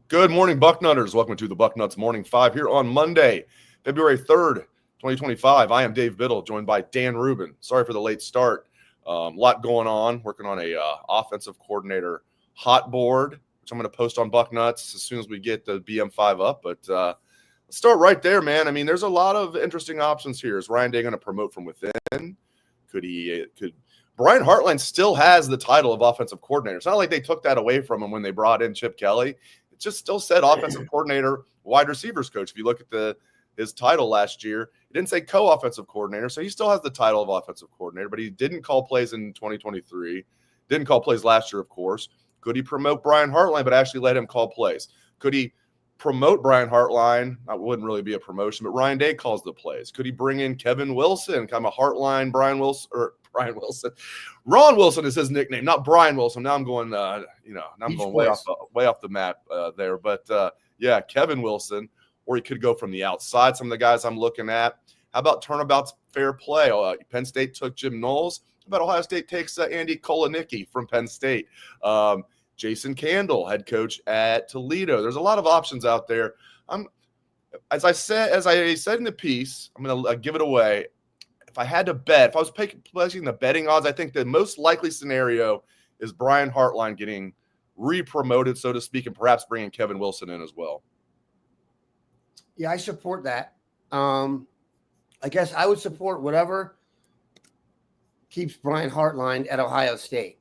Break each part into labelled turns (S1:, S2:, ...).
S1: Good morning, Bucknutters. Welcome to the Bucknuts Morning 5 here on Monday, February 3rd, 2025. I am Dave Biddle, joined by Dan Rubin. Sorry for the late start. A lot going on, working on a offensive coordinator hot board, which I'm going to post on Bucknuts as soon as we get the BM5 up. But let's start right there, man. I mean, there's a lot of interesting options here. Is Ryan Day going to promote from within? Could Brian Hartline still has the title of offensive coordinator? It's not like they took that away from him when they brought in Chip Kelly. It just still said offensive coordinator, wide receivers coach. If you look at his title last year, it didn't say co-offensive coordinator, so he still has the title of offensive coordinator, but he didn't call plays in 2023. Didn't call plays last year, of course. Could he promote Brian Hartline, but actually let him call plays? Could he promote Brian Hartline? That wouldn't really be a promotion, but Ryan Day calls the plays. Could he bring in Kevin Wilson, kind of a Hartline, Ron Wilson is his nickname, not Brian Wilson. Now I'm going, now I'm going way off the map there. But yeah, Kevin Wilson, or he could go from the outside. Some of the guys I'm looking at. How about turnabout's fair play? Penn State took Jim Knowles. How about Ohio State takes Andy Kolonicki from Penn State? Jason Candle, head coach at Toledo. There's a lot of options out there. As I said in the piece, I'm going to give it away. If I had to bet, if I was placing the betting odds, I think the most likely scenario is Brian Hartline getting re-promoted, so to speak, and perhaps bringing Kevin Wilson in as well.
S2: Yeah, I support that. I guess I would support whatever keeps Brian Hartline at Ohio State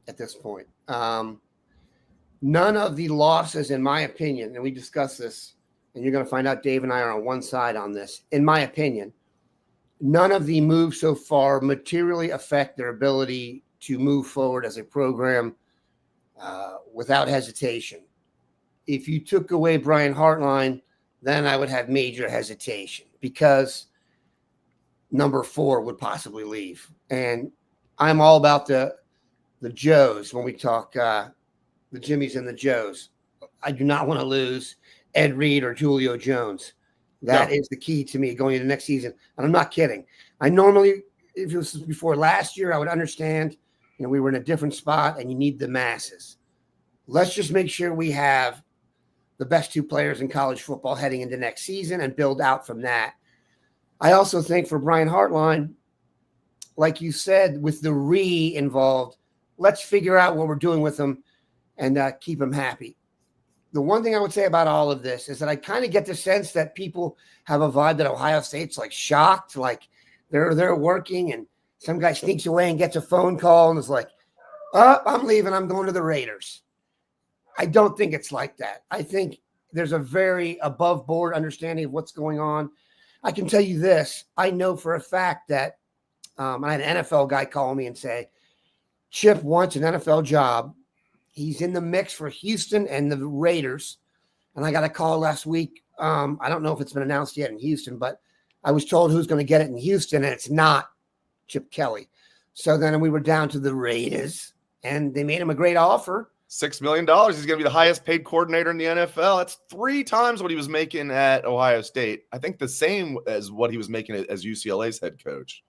S2: at this point. None of the losses, in my opinion, and we discussed this, and you're going to find out Dave and I are on one side on this, in my opinion, none of the moves so far materially affect their ability to move forward as a program without hesitation. If you took away Brian Hartline, then I would have major hesitation because number 4 would possibly leave. And I'm all about the Joes when we talk the Jimmies and the Joes. I do not want to lose Ed Reed or Julio Jones. That is the key to me going into next season. And I'm not kidding. I normally, if it was before last year, I would understand, we were in a different spot and you need the masses. Let's just make sure we have the best 2 players in college football heading into next season and build out from that. I also think for Brian Hartline, like you said, with the involved, let's figure out what we're doing with him and keep him happy. The one thing I would say about all of this is that I kind of get the sense that people have a vibe that Ohio State's like shocked, like they're working and some guy sneaks away and gets a phone call and is like, oh, I'm leaving. I'm going to the Raiders. I don't think it's like that. I think there's a very above board understanding of what's going on. I can tell you this. I know for a fact that I had an NFL guy call me and say, Chip wants an NFL job. He's in the mix for Houston and the Raiders. And I got a call last week. I don't know if it's been announced yet in Houston, but I was told who's going to get it in Houston, and it's not Chip Kelly. So then we were down to the Raiders, and they made him a great offer.
S1: $6 million. He's going to be the highest paid coordinator in the NFL. That's 3 times what he was making at Ohio State. I think the same as what he was making as UCLA's head coach.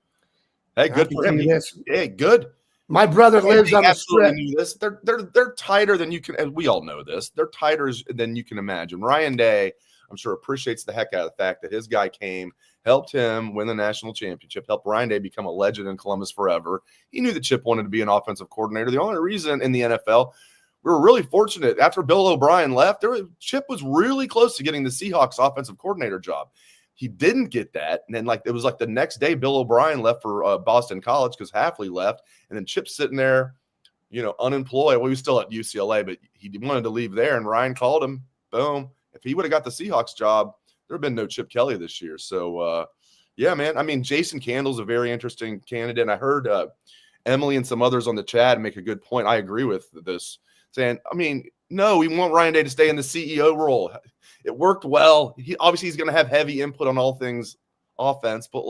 S1: Hey, good for him. Hey, good.
S2: My brother lives on the Strip.
S1: This. They're tighter than you can, and we all know this. They're tighter than you can imagine. Ryan Day, I'm sure, appreciates the heck out of the fact that his guy came, helped him win the national championship, helped Ryan Day become a legend in Columbus forever. He knew that Chip wanted to be an offensive coordinator. The only reason in the NFL, we were really fortunate after Bill O'Brien left, Chip was really close to getting the Seahawks offensive coordinator job. He didn't get that. And then it was the next day Bill O'Brien left for Boston College because Hafley left. And then Chip's sitting there, unemployed. Well, he was still at UCLA, but he wanted to leave there. And Ryan called him. Boom. If he would have got the Seahawks job, there would have been no Chip Kelly this year. So, yeah, man. I mean, Jason Candle's a very interesting candidate. And I heard Emily and some others on the chat make a good point. I agree with this, saying, no, we want Ryan Day to stay in the CEO role. It worked well. He's going to have heavy input on all things offense, but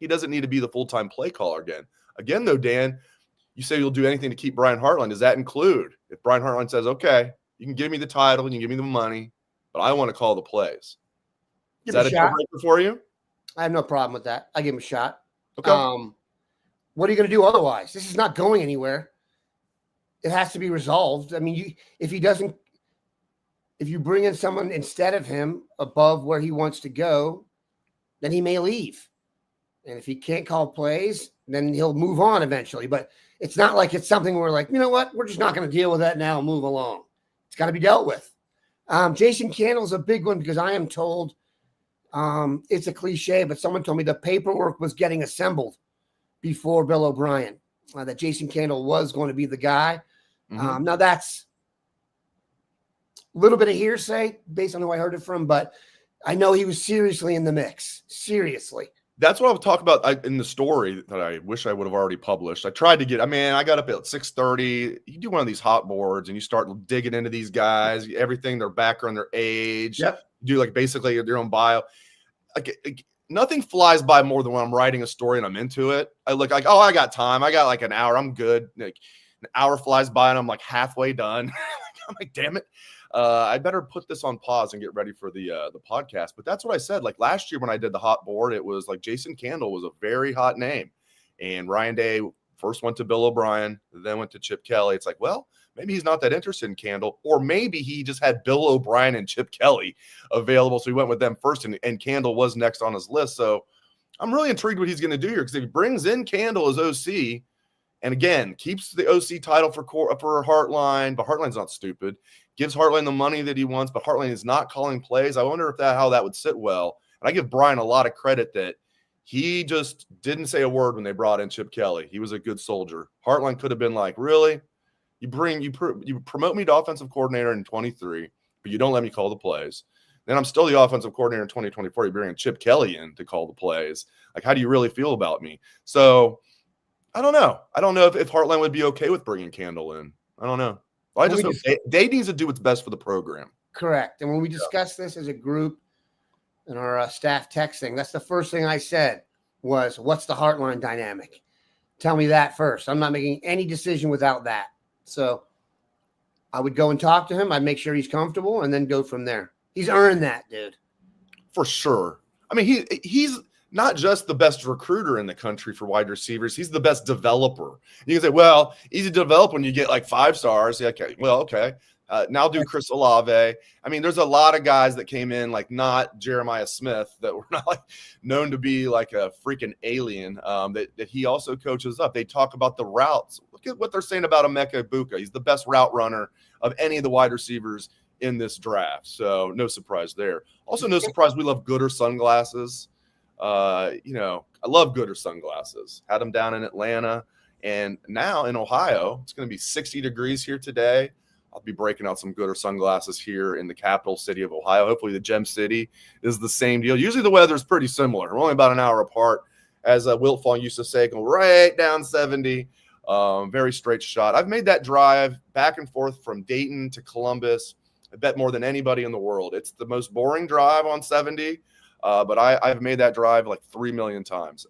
S1: he doesn't need to be the full-time play caller again. Again, though, Dan, you say you'll do anything to keep Brian Hartline. Does that include if Brian Hartline says, okay, you can give me the title and you can give me the money, but I want to call the plays? Is that a deal breaker for you?
S2: I have no problem with that. I give him a shot.
S1: Okay.
S2: What are you going to do otherwise? This is not going anywhere. It has to be resolved. If he doesn't if you bring in someone instead of him above where he wants to go, then he may leave. And if he can't call plays, then he'll move on eventually. But it's not like it's something where like, you know what, we're just not going to deal with that now and move along. It's got to be dealt with. Jason Candle's a big one because I am told it's a cliche, but someone told me the paperwork was getting assembled before Bill O'Brien, that Jason Candle was going to be the guy.
S1: Mm-hmm.
S2: Now that's a little bit of hearsay based on who I heard it from, but I know he was seriously in the mix. Seriously.
S1: That's what I was talking about in the story that I wish I would have already published. I tried to I got up at 6:30. You do one of these hot boards and you start digging into these guys, everything, their background, their age.
S2: Yep.
S1: Do like basically your own bio. Like nothing flies by more than when I'm writing a story and I'm into it. I look like, oh, I got time. I got like an hour. I'm good. Like an hour flies by and I'm like halfway done. I'm like, damn it. I better put this on pause and get ready for the podcast. But that's what I said. Like last year when I did the hot board, it was like Jason Candle was a very hot name. And Ryan Day first went to Bill O'Brien, then went to Chip Kelly. It's like, well, maybe he's not that interested in Candle, or maybe he just had Bill O'Brien and Chip Kelly available. So he went with them first, and Candle was next on his list. So I'm really intrigued what he's going to do here, because if he brings in Candle as OC, and again, keeps the OC title for Hartline, but Hartline's not stupid, gives Hartline the money that he wants, but Hartline is not calling plays. I wonder if how that would sit well. And I give Brian a lot of credit that he just didn't say a word when they brought in Chip Kelly. He was a good soldier. Hartline could have been like, really? You promote me to offensive coordinator in 23, but you don't let me call the plays. Then I'm still the offensive coordinator in 2024. You bring Chip Kelly in to call the plays. Like, how do you really feel about me? So I don't know. I don't know if Hartline would be okay with bringing Candle in. I don't know. Well, I just know they need to do what's best for the program.
S2: Correct. And when we discussed this as a group in our staff texting, that's the first thing I said was, what's the Hartline dynamic? Tell me that first. I'm not making any decision without that. So I would go and talk to him. I'd make sure he's comfortable and then go from there. He's earned that, dude.
S1: For sure. I mean, he's not just the best recruiter in the country for wide receivers. He's the best developer. You can say, well, easy to develop when you get like 5 stars. Yeah, okay. Well, okay. Now do Chris Olave. I mean, there's a lot of guys that came in, like not Jeremiah Smith, that were not like known to be like a freaking alien, that he also coaches up. They talk about the routes. Look at what they're saying about Emeka Egbuka. He's the best route runner of any of the wide receivers in this draft. So no surprise there. Also, no surprise, we love Gooder sunglasses. I love Gooder sunglasses. Had them down in Atlanta, and now in Ohio, it's going to be 60 degrees here today. I'll be breaking out some Gooder sunglasses here in the capital city of Ohio. Hopefully the Gem City is the same deal. Usually the weather is pretty similar. We're only about an hour apart. As Wilt Fong used to say, go right down 70. Very straight shot. I've made that drive back and forth from Dayton to Columbus, I bet more than anybody in the world. It's the most boring drive on 70, but I've made that drive like 3 million times.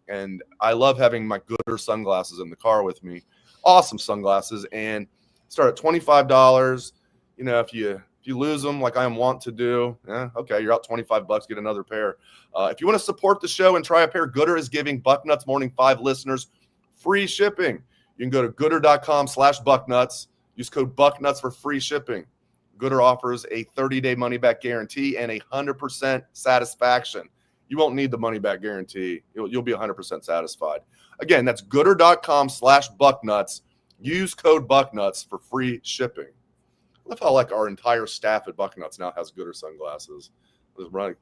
S1: And I love having my Gooder sunglasses in the car with me. Awesome sunglasses. And start at $25. If you lose them like I am wont to do, okay, you're out $25, get another pair. If you want to support the show and try a pair, Gooder is giving Bucknuts Morning 5 listeners free shipping. You can go to gooder.com/Bucknuts. Use code Bucknuts for free shipping. Gooder offers a 30-day money-back guarantee and 100% satisfaction. You won't need the money-back guarantee. You'll be 100% satisfied. Again, that's gooder.com/Bucknuts. Use code Bucknuts for free shipping. I love how like our entire staff at Bucknuts now has Gooder sunglasses. Running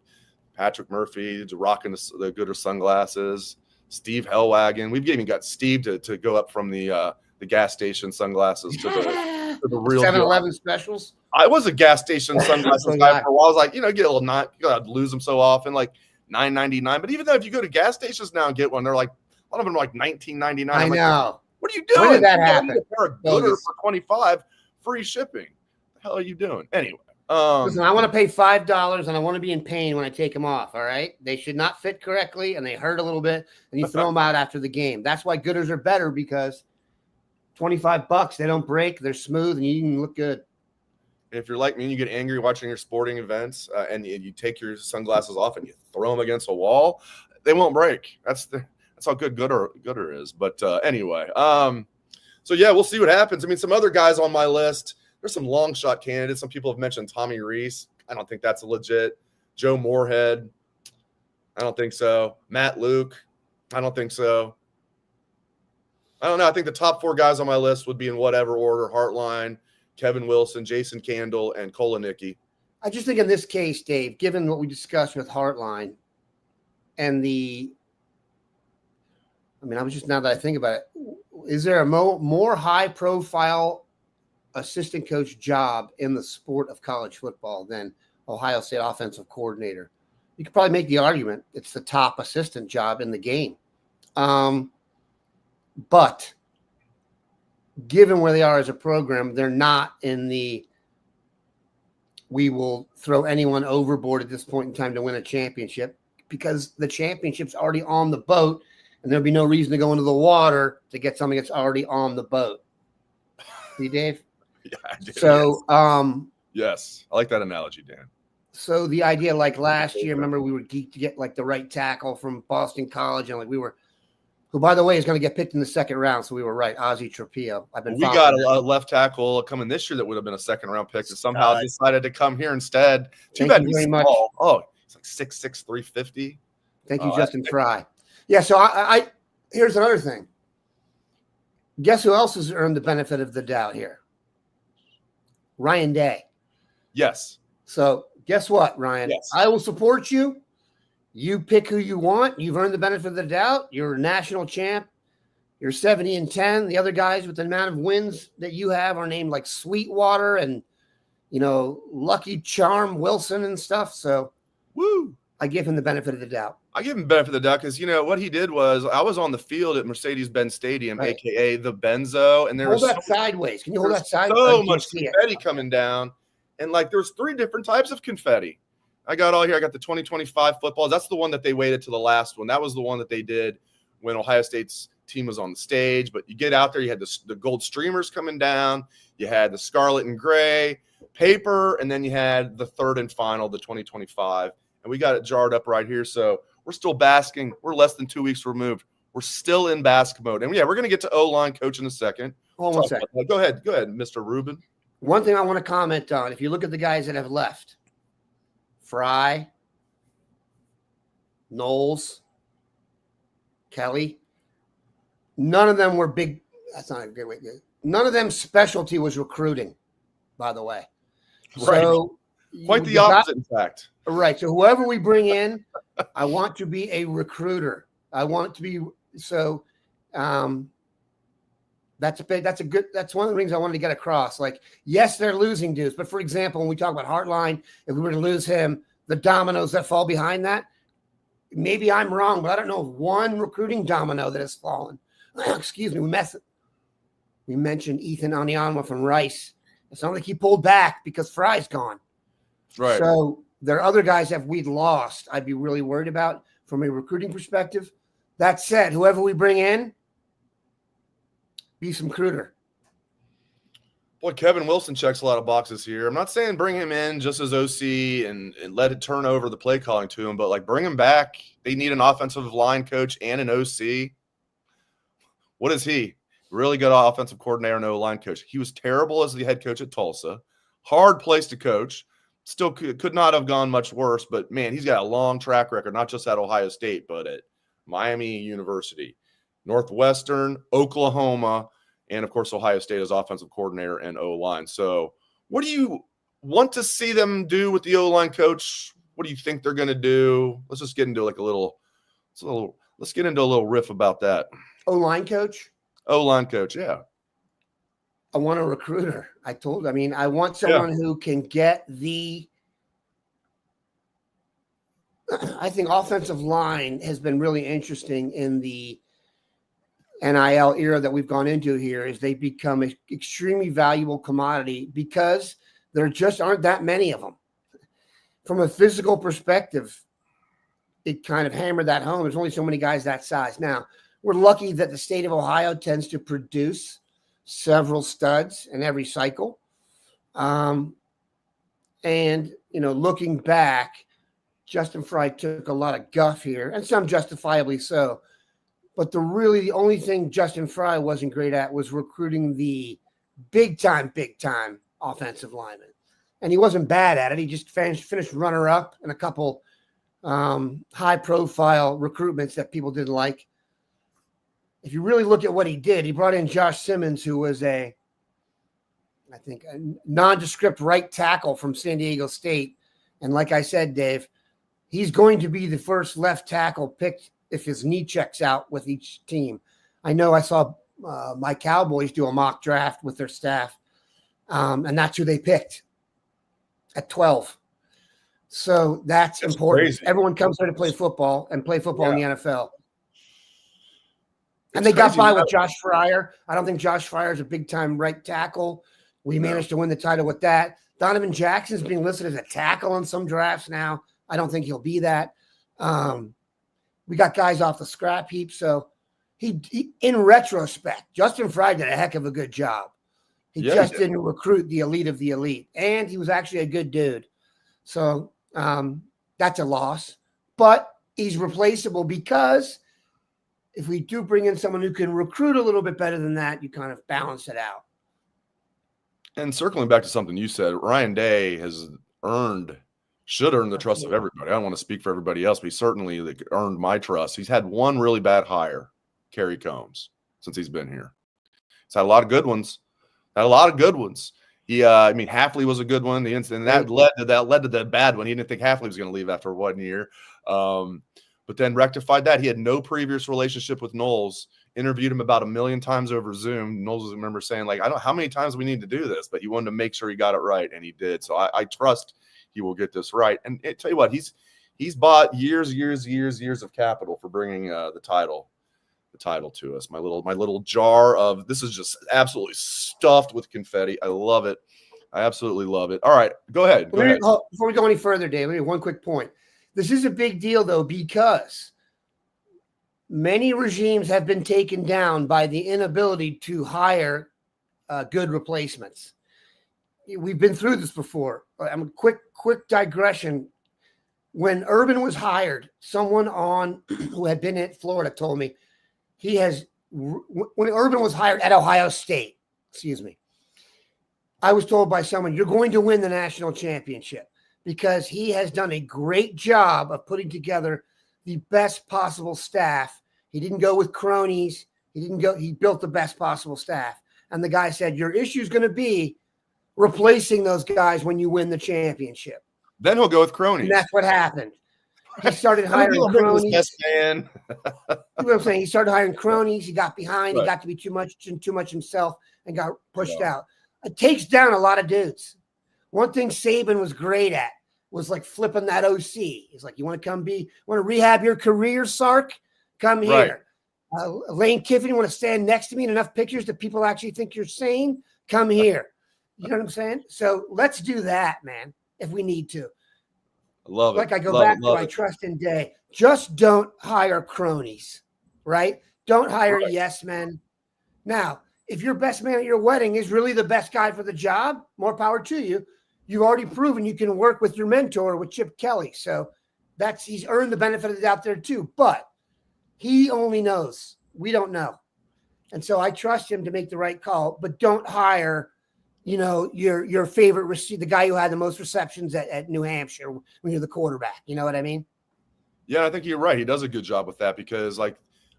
S1: Patrick Murphy rocking the Gooder sunglasses. Steve Hellwagon. We've even got Steve to go up from the gas station sunglasses to the real
S2: 7-Eleven specials.
S1: I was a gas station sunglasses guy for a while. I was like, get a little you gotta lose them so often, like $9.99. But even though if you go to gas stations now and get one, they're like a lot of them are like $19.99.
S2: I know.
S1: What are you doing?
S2: When did that happen?
S1: A pair of Gooder for $25, free shipping. What the hell are you doing? Anyway.
S2: Listen, I want to pay $5 and I want to be in pain when I take them off. All right. They should not fit correctly and they hurt a little bit and you throw them out after the game. That's why Gooders are better, because $25, they don't break. They're smooth and you can look good.
S1: If you're like me and you get angry watching your sporting events and you take your sunglasses off and you throw them against a wall, they won't break. That's how good Gooder is. But anyway, so yeah, we'll see what happens. I mean, some other guys on my list. There's some long shot candidates. Some people have mentioned Tommy Reese. I don't think that's a legit. Joe Moorhead. I don't think so. Matt Luke. I don't think so. I don't know. I think the top 4 guys on my list would be in whatever order: Hartline, Kevin Wilson, Jason Candle, and Kolonicki.
S2: I just think in this case, Dave, given what we discussed with Hartline and I was just, now that I think about it, is there a more high-profile assistant coach job in the sport of college football than Ohio State offensive coordinator? You could probably make the argument it's the top assistant job in the game. But given where they are as a program, they're not in the we will throw anyone overboard at this point in time to win a championship, because the championship's already on the boat and there'll be no reason to go into the water to get something that's already on the boat. See, Dave?
S1: Yeah, I do.
S2: So,
S1: yes, I like that analogy, Dan.
S2: So the idea, like last year, remember we were geeked to get like the right tackle from Boston College, and like we were, who by the way is going to get picked in the second round. So we were right, Ozzie Trapillo.
S1: We got a left tackle coming this year that would have been a second round pick, and somehow decided to come here instead. Too bad he's small. Much. Oh, he's like 6'6", 350.
S2: Thank you, Justin Fry. Yeah. So I here's another thing. Guess who else has earned the benefit of the doubt here? Ryan Day.
S1: Yes.
S2: So guess what, Ryan?
S1: Yes.
S2: I will support you. You pick who you want. You've earned the benefit of the doubt. You're a national champ. You're 70-10. The other guys with the amount of wins that you have are named like Sweetwater and, Lucky Charm Wilson and stuff. So
S1: woo,
S2: I give him the benefit of the doubt.
S1: I give him the benefit of the doubt because, what he did was I was on the field at Mercedes-Benz Stadium, right, a.k.a. the Benzo, and there was
S2: sideways. Can you hold that sideways?
S1: So much confetti coming down, and like there's 3 different types of confetti. I got all here. I got the 2025 footballs. That's the one that they waited to the last one. That was the one that they did when Ohio State's team was on the stage. But you get out there, you had the gold streamers coming down. You had the scarlet and gray paper, and then you had the third and final, the 2025. And we got it jarred up right here. So we're still basking. We're less than 2 weeks removed. We're still in bask mode. And, we're going to get to O-line coach in a second.
S2: Hold on a second.
S1: Go ahead, Mr. Rubin.
S2: One thing I want to comment on, if you look at the guys that have left, Fry, Knowles, Kelly, none of them were big. That's not a good way. None of them specialty was recruiting, by the way.
S1: Right. So quite the opposite, in fact.
S2: Right. So whoever we bring in, I want to be a recruiter. I want to be so. That's one of the things I wanted to get across. Like, yes, they're losing dudes, but for example, when we talk about Hartline, if we were to lose him, the dominoes that fall behind that, maybe I'm wrong, but I don't know of one recruiting domino that has fallen. Excuse me. We mentioned Ethan Anianwa from Rice. It's not like he pulled back because Fry's gone.
S1: Right.
S2: So there are other guys that we'd lost I'd be really worried about from a recruiting perspective. That said, whoever we bring in, be some recruiter.
S1: Boy, Kevin Wilson checks a lot of boxes here. I'm not saying bring him in just as OC and let it turn over the play calling to him, but like bring him back. They need an offensive line coach and an OC. What is he? Really good offensive coordinator and O-line coach. He was terrible as the head coach at Tulsa. Hard place to coach. Still could not have gone much worse, but man, he's got a long track record, not just at Ohio State, but at Miami University, Northwestern, Oklahoma, and of course, Ohio State as offensive coordinator and O-line. So what do you want to see them do with the O-line coach? What do you think they're going to do? Let's just get into let's get into a little riff about that.
S2: O-line coach?
S1: O-line coach, yeah.
S2: I want a recruiter. I want someone who can get I think offensive line has been really interesting in the NIL era that we've gone into here, is they become an extremely valuable commodity because there just aren't that many of them. From a physical perspective, it kind of hammered that home. There's only so many guys that size. Now, we're lucky that the state of Ohio tends to produce several studs in every cycle. Looking back, Justin Fry took a lot of guff here, and some justifiably so. But the only thing Justin Fry wasn't great at was recruiting the big time offensive lineman. And he wasn't bad at it. He just finished runner-up in a couple high-profile recruitments that people didn't like. If you really look at what he did, he brought in Josh Simmons, who was a nondescript right tackle from San Diego State. And like I said, Dave, he's going to be the first left tackle picked if his knee checks out with each team. I know I saw my Cowboys do a mock draft with their staff, and that's who they picked at 12. So that's important. Crazy. Everyone comes here to play football and play football in the NFL. And they got by with Josh Fryer. I don't think Josh Fryer is a big-time right tackle. We managed to win the title with that. Donovan Jackson's being listed as a tackle in some drafts now. I don't think he'll be that. We got guys off the scrap heap. So he in retrospect, Justin Frye did a heck of a good job. He didn't recruit the elite of the elite. And he was actually a good dude. So that's a loss. But he's replaceable because if we do bring in someone who can recruit a little bit better than that, you kind of balance it out.
S1: And circling back to something you said, Ryan Day should earn the trust of everybody. I don't want to speak for everybody else, but he certainly earned my trust. He's had one really bad hire, Kerry Combs, since he's been here. He's had a lot of good ones. He, Hafley was a good one. And that led to the bad one. He didn't think Hafley was going to leave after 1 year. But then rectified that. He had no previous relationship with Knowles. Interviewed him about 1 million times over Zoom. Knowles remember saying, like, I don't know how many times we need to do this, but he wanted to make sure he got it right, and he did. So I trust he will get this right. And tell you what, he's bought years of capital for bringing the title to us. My little jar of this is just absolutely stuffed with confetti. I love it. I absolutely love it. All right, go ahead.
S2: Before we go any further, Dave, let me one quick point. This is a big deal, though, because many regimes have been taken down by the inability to hire good replacements. We've been through this before. Quick digression. When Urban was hired, someone who had been at Florida told me when Urban was hired at Ohio State, I was told by someone, you're going to win the national championship because he has done a great job of putting together the best possible staff. He didn't go with cronies. He built the best possible staff. And the guy said, your issue is going to be replacing those guys when you win the championship.
S1: Then he'll go with cronies.
S2: And that's what happened. He started hiring cronies.
S1: Best man.
S2: You know what I'm saying? He started hiring cronies. He got behind. Right. He got to be too much himself and got pushed out. It takes down a lot of dudes. One thing Saban was great at was like flipping that OC. He's like, you want to rehab your career, Sark? Come here. Lane Kiffin, you want to stand next to me in enough pictures that people actually think you're sane? Come here. You know what I'm saying? So let's do that, man, if we need to.
S1: I love it.
S2: Like I go back to my trust in Day. Just don't hire cronies, right? Don't hire yes men. Now, if your best man at your wedding is really the best guy for the job, more power to you. You've already proven you can work with your mentor, with Chip Kelly. So he's earned the benefit of the doubt there too. But he only knows. We don't know. And so I trust him to make the right call, but don't hire, your favorite receiver, the guy who had the most receptions at New Hampshire when you're the quarterback. You know what I mean?
S1: Yeah, I think you're right. He does a good job with that because,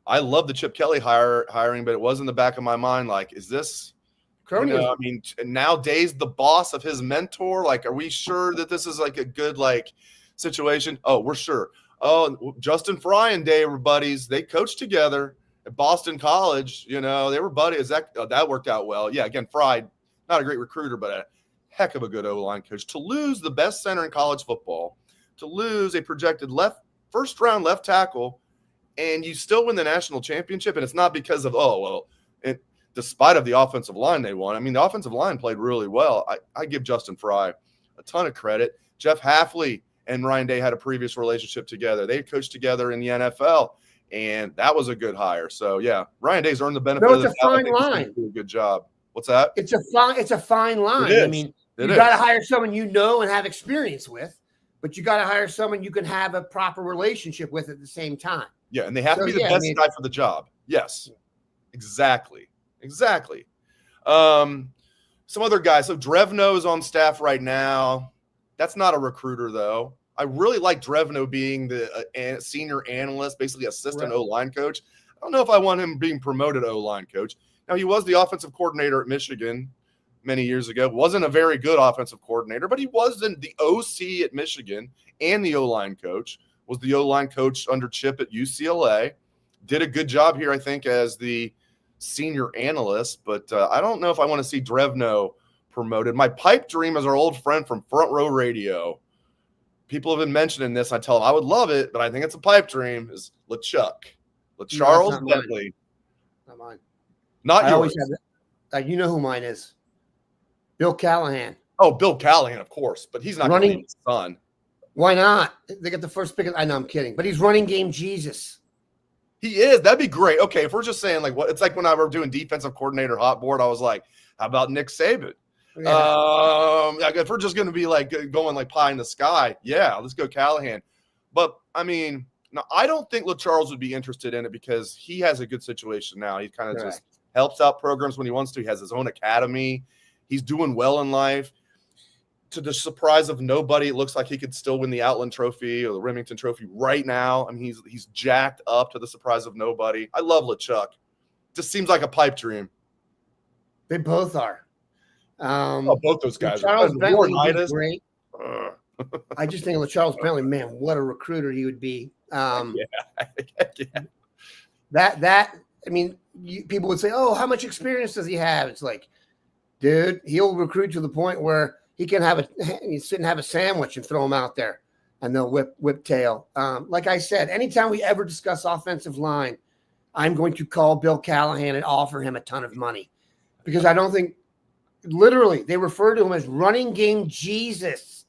S1: I love the Chip Kelly hiring, but it was in the back of my mind, is this nowadays the boss of his mentor? Are we sure that this is a good situation? Oh, we're sure. Oh, Justin Frye and Day were buddies. They coached together at Boston College. They were buddies. That worked out well. Yeah, again, Frye, not a great recruiter, but a heck of a good O-line coach. To lose the best center in college football, to lose a projected first-round left tackle, and you still win the national championship, and it's not because of, despite of the offensive line they won. I mean, the offensive line played really well. I give Justin Frye a ton of credit. Jeff Hafley and Ryan Day had a previous relationship together. They coached together in the NFL, and that was a good hire. So, yeah, Ryan Day's earned the benefit of the doubt.
S2: It's a fine line.
S1: Do a good job. What's that?
S2: It's a fine line. I mean, you got to hire someone you know and have experience with, but you got to hire someone you can have a proper relationship with at the same time.
S1: Yeah, and they have to be the best guy for the job. Yes, exactly. Some other guys. So Drevno is on staff right now. That's not a recruiter, though. I really like Drevno being the senior analyst, basically assistant O-line coach. I don't know if I want him being promoted O-line coach. Now, he was the offensive coordinator at Michigan many years ago. Wasn't a very good offensive coordinator, but he wasn't the OC at Michigan and the O-line coach. Was the O-line coach under Chip at UCLA. Did a good job here, I think, as the senior analyst. But I don't know if I want to see Drevno promoted. My pipe dream is our old friend from Front Row Radio. People have been mentioning this. I tell them I would love it, but I think it's a pipe dream, is LeChuck. LeCharles Bentley.
S2: Not mine.
S1: Not
S2: I
S1: yours.
S2: always have that. You know who mine is. Bill Callahan.
S1: Oh, Bill Callahan, of course, but he's not
S2: running.
S1: Running his son.
S2: Why not? They get the first pick. I know, I'm kidding, but he's running game Jesus.
S1: He is. That'd be great. Okay, if we're just saying like what it's like when I were doing defensive coordinator hot board, I was like, how about Nick Saban? Yeah. If we're just going to be like going like pie in the sky, yeah, let's go Callahan. But I mean, no, I don't think LeCharles would be interested in it because he has a good situation now. He kind of just helps out programs when he wants to. He has his own academy. He's doing well in life. To the surprise of nobody, it looks like he could still win the Outland Trophy or the Remington Trophy right now. I mean, he's jacked up to the surprise of nobody. I love LeChuck. Just seems like a pipe dream.
S2: They both are.
S1: Both those guys.
S2: Charles Bentley is great. I just think of Charles Bentley, man, what a recruiter he would be. That I mean, people would say, "Oh, how much experience does he have?" It's like, dude, he'll recruit to the point where he can sit and have a sandwich and throw him out there, and they'll whip tail. Like I said, anytime we ever discuss offensive line, I'm going to call Bill Callahan and offer him a ton of money because I don't think. Literally, they refer to him as running game Jesus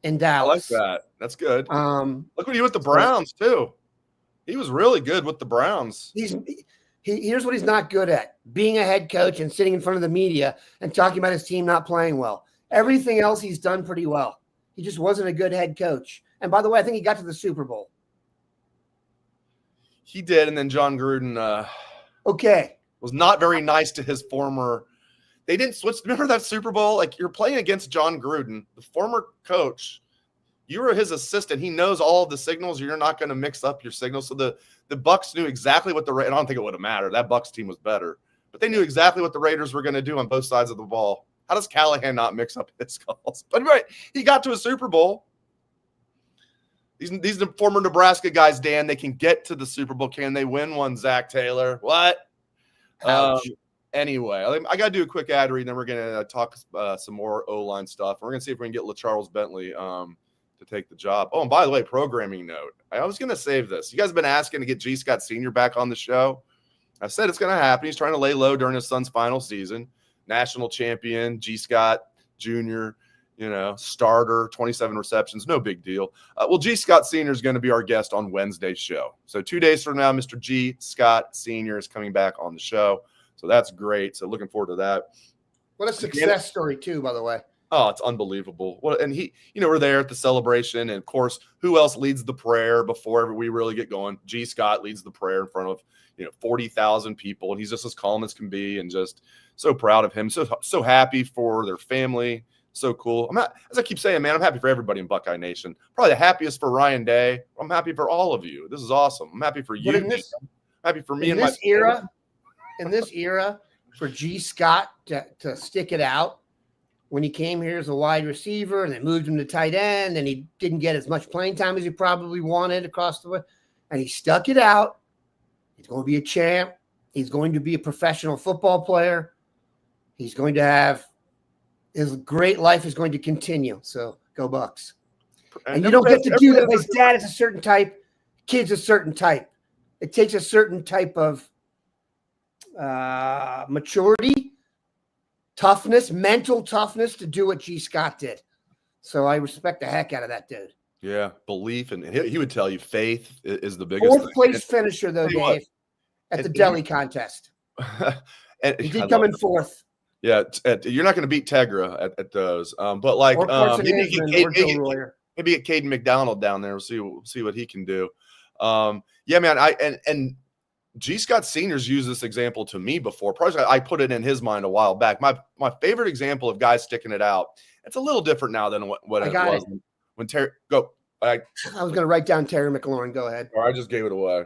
S2: in Dallas.
S1: I like that. That's good. Look what he did with the Browns, too. He was really good with the Browns.
S2: Here's what he's not good at, being a head coach and sitting in front of the media and talking about his team not playing well. Everything else he's done pretty well. He just wasn't a good head coach. And by the way, I think he got to the Super Bowl.
S1: He did, and then John Gruden was not very nice to his former – they didn't switch. Remember that Super Bowl? Like, you're playing against John Gruden, the former coach. You were his assistant. He knows all of the signals. You're not going to mix up your signals. So the Bucks knew exactly what and I don't think it would have mattered. That Bucks team was better. But they knew exactly what the Raiders were going to do on both sides of the ball. How does Callahan not mix up his calls? But right, he got to a Super Bowl. These former Nebraska guys, Dan, they can get to the Super Bowl. Can they win one, Zach Taylor? What? Anyway, I got to do a quick ad read, and then we're going to talk some more O-line stuff. We're going to see if we can get LeCharles Bentley to take the job. Oh, and by the way, programming note. I was going to save this. You guys have been asking to get G. Scott Sr. back on the show. I said it's going to happen. He's trying to lay low during his son's final season. National champion, G. Scott Jr., starter, 27 receptions, no big deal. Well, G. Scott Sr. is going to be our guest on Wednesday's show. So 2 days from now, Mr. G. Scott Sr. is coming back on the show. So that's great. So looking forward to that.
S2: What a success story, too, by the way.
S1: Oh, it's unbelievable. And he, we're there at the celebration. And, of course, who else leads the prayer before we really get going? G. Scott leads the prayer in front of, 40,000 people. And he's just as calm as can be and just so proud of him. So happy for their family. So cool. As I keep saying, man, I'm happy for everybody in Buckeye Nation. Probably the happiest for Ryan Day. I'm happy for all of you. This is awesome. I'm happy for you. I'm happy for me and my
S2: era. In this era, for G. Scott to stick it out when he came here as a wide receiver and they moved him to tight end and he didn't get as much playing time as he probably wanted across the way, and he stuck it out. He's going to be a champ. He's going to be a professional football player. He's going to have his great life is going to continue. So go Bucks. And you don't get to do that. His dad is a certain type. Kid's a certain type. It takes a certain type of maturity, toughness, mental toughness to do what G. Scott did. So I respect the heck out of that dude.
S1: Yeah, belief, and he would tell you faith is the biggest.
S2: Fourth place finisher though, Dave, at the deli contest. He did come in fourth.
S1: Yeah, you're not going to beat Tegra at those, but like maybe get Caden McDonald down there. We'll see what he can do. Yeah, man. G. Scott Sr.'s used this example to me before. Probably I put it in his mind a while back. My favorite example of guys sticking it out. It's a little different now than what it was when Terry. Go. I
S2: was going to write down Terry McLaurin. Go ahead.
S1: Or I just gave it away.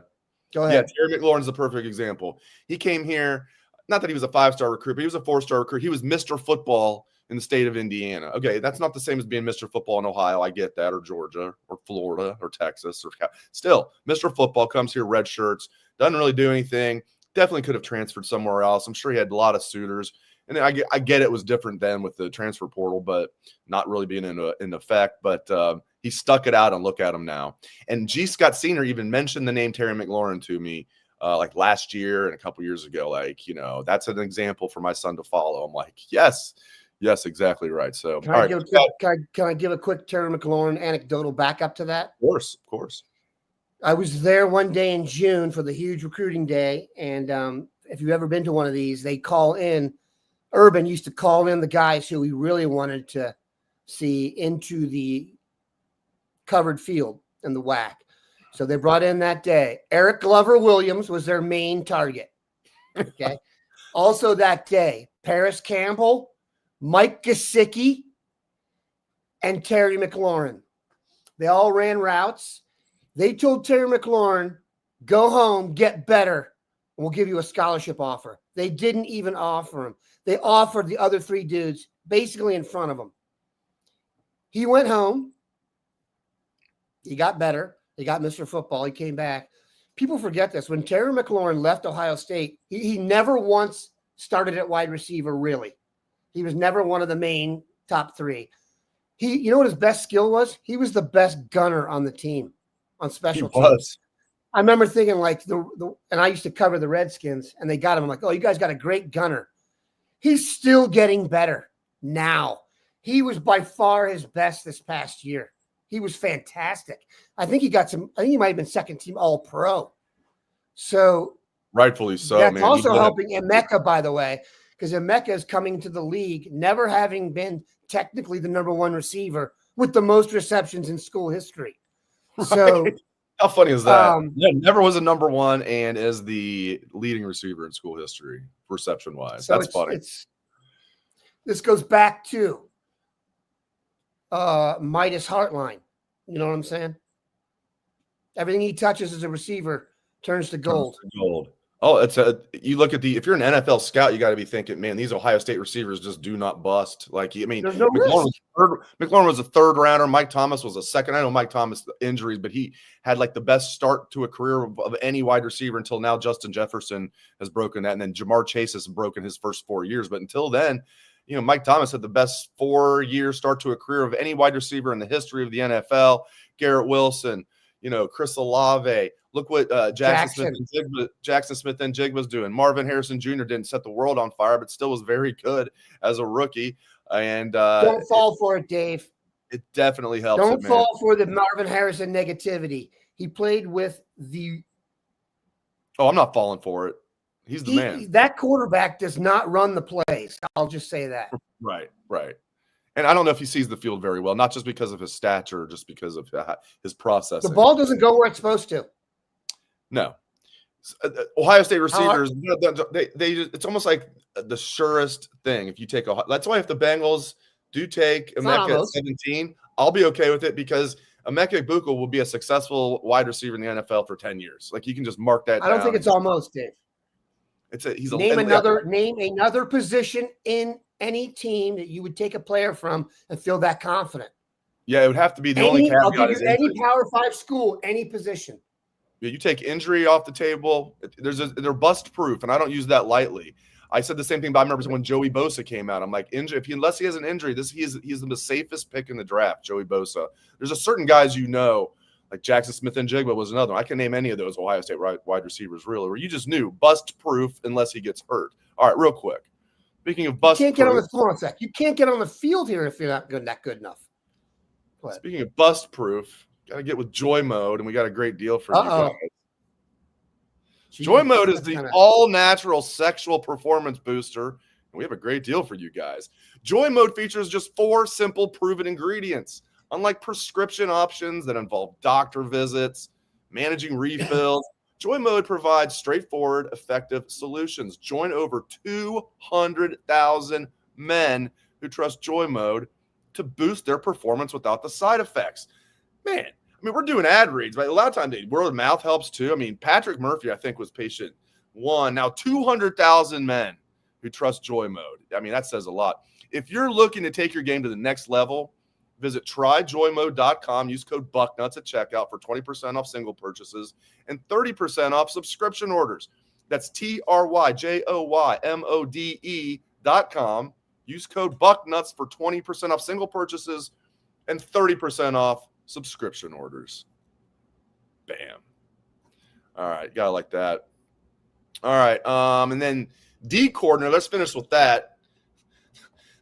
S2: Go ahead.
S1: Yeah, Terry McLaurin's the perfect example. He came here. Not that he was a 5-star recruit, but he was a 4-star recruit. He was Mr. Football in the state of Indiana. Okay, that's not the same as being Mr. Football in Ohio. I get that, or Georgia, or Florida, or Texas, or still, Mr. Football comes here, red shirts, doesn't really do anything. Definitely could have transferred somewhere else. I'm sure he had a lot of suitors. And I get it was different then with the transfer portal, but not really being in effect. But he stuck it out, and look at him now. And G. Scott Sr. even mentioned the name Terry McLaurin to me like last year and a couple years ago. Like, that's an example for my son to follow. I'm like, yes, exactly right. So,
S2: can I give a quick Terry McLaurin anecdotal backup to that?
S1: Of course.
S2: I was there one day in June for the huge recruiting day. And if you've ever been to one of these, they call in. Urban used to call in the guys who he really wanted to see into the covered field in the WAC. So they brought in that day. Eric Glover Williams was their main target. Okay. Also that day, Paris Campbell, Mike Gesicki, and Terry McLaurin. They all ran routes. They told Terry McLaurin, go home, get better, and we'll give you a scholarship offer. They didn't even offer him. They offered the other 3 dudes basically in front of him. He went home. He got better. He got Mr. Football. He came back. People forget this. When Terry McLaurin left Ohio State, he never once started at wide receiver, really. He was never one of the main top 3. You know what his best skill was? He was the best gunner on the team on special teams. I remember thinking like and I used to cover the Redskins, and they got him. I'm like, oh, you guys got a great gunner. He's still getting better now. He was by far his best this past year. He was fantastic. I think he might have been second team All-Pro. So
S1: rightfully so.
S2: That's
S1: man.
S2: also helping Emeka, by the way, because Emeka is coming to the league, never having been technically the number 1 receiver with the most receptions in school history. Right. So
S1: how funny is that? Never was a number 1 and is the leading receiver in school history, reception-wise. So that's funny.
S2: This goes back to Midas Hartline. You know what I'm saying? Everything he touches as a receiver turns to gold.
S1: Oh, you look at if you're an NFL scout, you got to be thinking, man, these Ohio State receivers just do not bust. Like, I mean,
S2: there's no
S1: McLaurin was a 3rd rounder. Mike Thomas was a 2nd. I know Mike Thomas injuries, but he had like the best start to a career of any wide receiver until now. Justin Jefferson has broken that, and then Jamar Chase has broken his first 4 years. But until then, Mike Thomas had the best 4-year start to a career of any wide receiver in the history of the NFL. Garrett Wilson, Chris Olave. Look what Jackson Smith and Jigba's doing. Marvin Harrison Jr. didn't set the world on fire, but still was very good as a rookie. And
S2: don't fall for it, Dave.
S1: It definitely helps.
S2: Don't fall for the Marvin Harrison negativity. He played with the.
S1: Oh, I'm not falling for it. He's the man.
S2: That quarterback does not run the plays. I'll just say that.
S1: Right. And I don't know if he sees the field very well, not just because of his stature, just because of his processing.
S2: The ball doesn't go where it's supposed to.
S1: No. Ohio State receivers, it's almost like the surest thing. If you take that's why if the Bengals do take Emeka at 17, I'll be okay with it because Emeka Egbuka will be a successful wide receiver in the NFL for 10 years. Like you can just mark that down.
S2: I don't think it's almost, Dave. Name another position in any team that you would take a player from and feel that confident.
S1: Yeah, it would have to be the only caveat.
S2: I'll give you any Power 5 school, any position.
S1: You take injury off the table. They're bust proof, and I don't use that lightly. I said the same thing. But I remember when Joey Bosa came out. I'm like, unless he has an injury, he's the safest pick in the draft. Joey Bosa. There's a certain guys like Jackson Smith and Jigba was another one. I can name any of those Ohio State wide receivers really, where you just knew bust proof unless he gets hurt. All right, real quick. Speaking of bust,
S2: you can't get on the field here if you're not that good enough.
S1: Speaking of bust proof. Got to get with Joy Mode, and we got a great deal for you guys. Joy Mode is the all-natural sexual performance booster, and we have a great deal for you guys. Joy Mode features just 4 simple, proven ingredients. Unlike prescription options that involve doctor visits, managing refills, Joy Mode provides straightforward, effective solutions. Join over 200,000 men who trust Joy Mode to boost their performance without the side effects. Man, I mean, we're doing ad reads, but a lot of times word of mouth helps too. I mean, Patrick Murphy, I think, was patient one. Now 200,000 men who trust Joy Mode. I mean, that says a lot. If you're looking to take your game to the next level, visit tryjoymode.com. Use code Bucknuts at checkout for 20% off single purchases and 30% off subscription orders. That's tryjoymode.com. Use code Bucknuts for 20% off single purchases and 30% off subscription orders. Bam. All right, gotta like that. All right, and then D coordinator. Let's finish with that.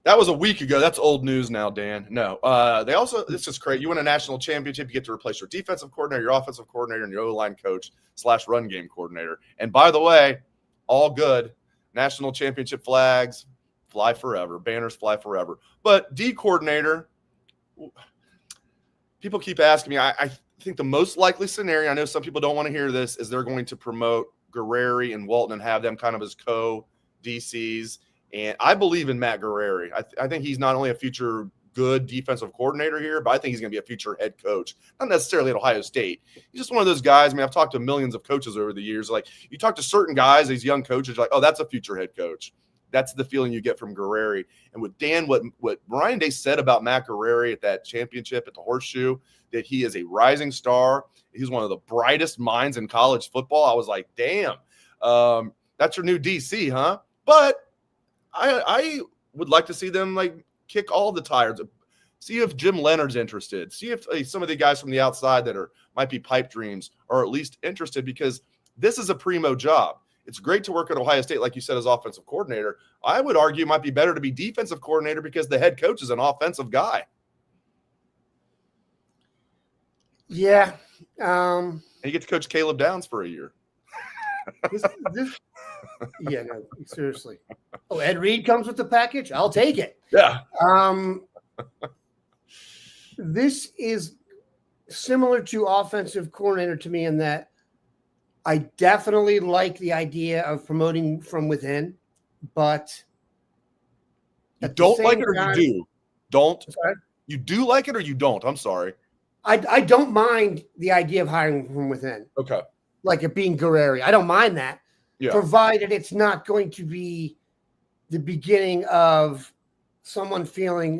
S1: That was a week ago. That's old news now, Dan. No, they also, this is great. You win a national championship, you get to replace your defensive coordinator, your offensive coordinator, and your O-line coach / run game coordinator. And by the way, all good. National championship flags fly forever. Banners fly forever. But D coordinator, people keep asking me, I think the most likely scenario, I know some people don't want to hear this, is they're going to promote Guerreri and Walton and have them kind of as co-DCs. And I believe in Matt Guerreri. I think he's not only a future good defensive coordinator here, but I think he's going to be a future head coach. Not necessarily at Ohio State. He's just one of those guys. I mean, I've talked to millions of coaches over the years. Like, you talk to certain guys, these young coaches, like, oh, that's a future head coach. That's the feeling you get from Guerreri. And with Dan, what Ryan Day said about Matt Guerreri at that championship at the Horseshoe, that he is a rising star. He's one of the brightest minds in college football. I was like, damn, that's your new DC, huh? But I would like to see them like kick all the tires. See if Jim Leonard's interested. See if some of the guys from the outside that might be pipe dreams are at least interested, because this is a primo job. It's great to work at Ohio State, like you said, as offensive coordinator. I would argue it might be better to be defensive coordinator because the head coach is an offensive guy.
S2: Yeah.
S1: And you get to coach Caleb Downs for a year.
S2: Yeah, no, seriously. Oh, Ed Reed comes with the package? I'll take it.
S1: Yeah.
S2: This is similar to offensive coordinator to me in that I definitely like the idea of promoting from within, but
S1: you don't like it or you do? Don't?
S2: Sorry?
S1: You do like it or you don't? I'm sorry.
S2: I don't mind the idea of hiring from within.
S1: Okay.
S2: Like it being Guerreri. I don't mind that. Yeah. Provided it's not going to be the beginning of someone feeling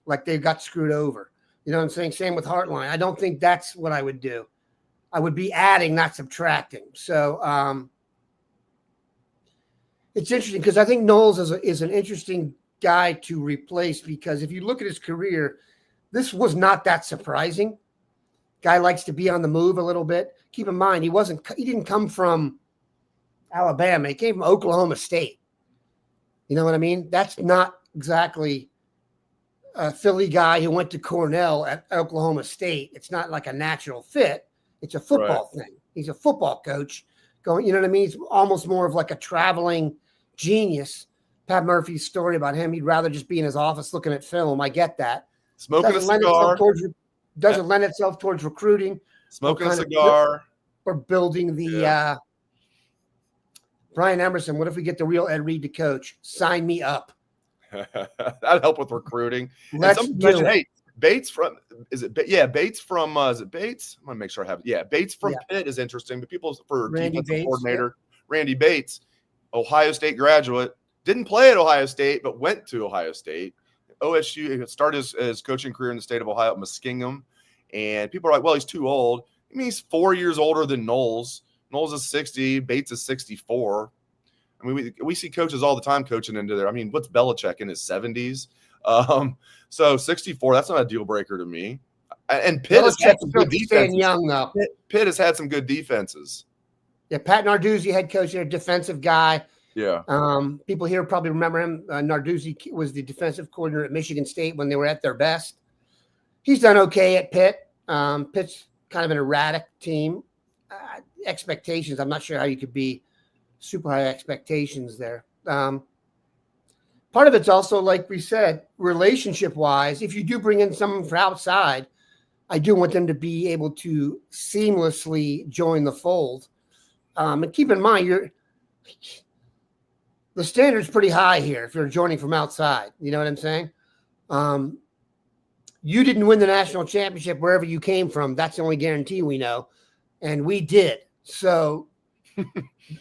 S2: like they got screwed over. You know what I'm saying? Same with Heartline. I don't think that's what I would do. I would be adding, not subtracting. So it's interesting because I think Knowles is an interesting guy to replace, because if you look at his career, this was not that surprising. Guy likes to be on the move a little bit. Keep in mind, he didn't come from Alabama. He came from Oklahoma State. You know what I mean? That's not exactly a Philly guy who went to Cornell at Oklahoma State. It's not like a natural fit. It's a football thing. He's a football coach going, you know what I mean? He's almost more of like a traveling genius. Pat Murphy's story about him, he'd rather just be in his office looking at film. I get that.
S1: Smoking a cigar.
S2: Doesn't lend itself towards recruiting.
S1: Smoking a cigar.
S2: Or building the Brian Emerson. What if we get the real Ed Reed to coach? Sign me up.
S1: That'd help with recruiting.
S2: Let's do it.
S1: Hey, Bates from Bates from is it Bates? I'm gonna make sure I have it. Yeah, Bates from Pitt is interesting. But people for
S2: Randy
S1: defensive
S2: Bates,
S1: coordinator, Randy Bates, Ohio State graduate, didn't play at Ohio State, but went to Ohio State. OSU started his coaching career in the state of Ohio at Muskingum, and people are like, well, he's too old. I mean, he's 4 years older than Knowles. Knowles is 60, Bates is 64. I mean, we see coaches all the time coaching into there. I mean, what's Belichick in his 70s? So 64, that's not a deal breaker to me. And Pitt has had some good defenses.
S2: Young, though.
S1: Pitt has had some good defenses.
S2: Yeah, Pat Narduzzi, head coach, a defensive guy.
S1: Yeah.
S2: People here probably remember him. Narduzzi was the defensive coordinator at Michigan State when they were at their best. He's done okay at Pitt. Pitt's kind of an erratic team. Expectations, I'm not sure how you could be super high expectations there. Part of it's also, like we said, relationship-wise, if you do bring in someone from outside, I do want them to be able to seamlessly join the fold. And keep in mind, the standard's pretty high here if you're joining from outside. You know what I'm saying? You didn't win the national championship wherever you came from. That's the only guarantee we know. And we did. So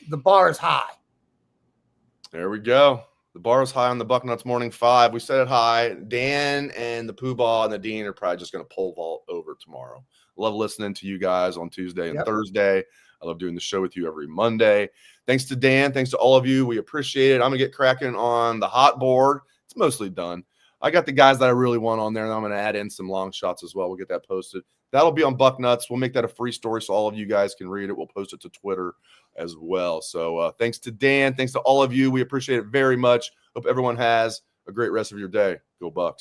S2: the bar is high.
S1: There we go. The bar is high on the Bucknuts Morning 5. We set it high. Dan and the Pooh Ball and the Dean are probably just going to pole vault over tomorrow. Love listening to you guys on Tuesday and Thursday. I love doing the show with you every Monday. Thanks to Dan. Thanks to all of you. We appreciate it. I'm going to get cracking on the hot board. It's mostly done. I got the guys that I really want on there, and I'm going to add in some long shots as well. We'll get that posted. That'll be on Bucknuts. We'll make that a free story so all of you guys can read it. We'll post it to Twitter as well. So thanks to Dan. Thanks to all of you. We appreciate it very much. Hope everyone has a great rest of your day. Go Bucks.